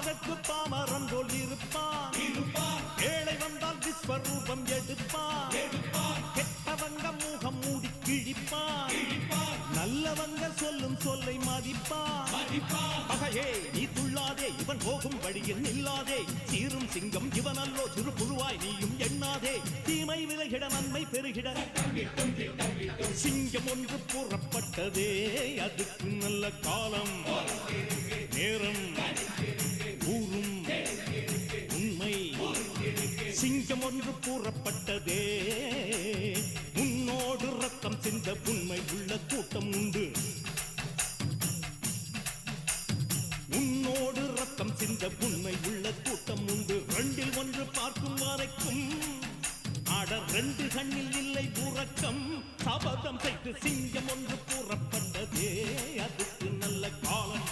அதற்கு பாமரன் போல் இருப்பான். ஏழை வந்தால் விஸ்வரூபம் எடுப்பான். கெட்டவங்க முகம் மூடி கிழிப்பான். நல்லவங்க சொல்லும் சொல்லை மதிப்பான். பகையே நீ துள்ளாதே, இவன் போகும் வழியில் நில்லாதே. சீரும் சிங்கம் இவன் அல்லோ, சிறு புழுவாய் நீயும் எண்ணாதே. தீமை விலகிட நன்மை பெருகிட சிங்கம் ஒன்று கூறப்பட்டதே. அதுக்கு நல்ல காலம் நேரம் ஊரும் உண்மை. சிங்கம் ஒன்று கூறப்பட்டதே. உன்னோடு ரத்தம் சிந்த உண்மை உள்ள கூட்டம் உண்டு. உன்னோடு ரத்தம் சிந்த உண்மை உள்ள கூட்டம் உண்டு. ரெண்டில் ஒன்று பார்க்கும் வரைக்கும் ஆட ரெண்டு கண்ணில் இல்லை உறக்கம். சபதம் செய்து சிங்கம் ஒன்று கூறப்பட்டதே. அதுக்கு நல்ல காலம்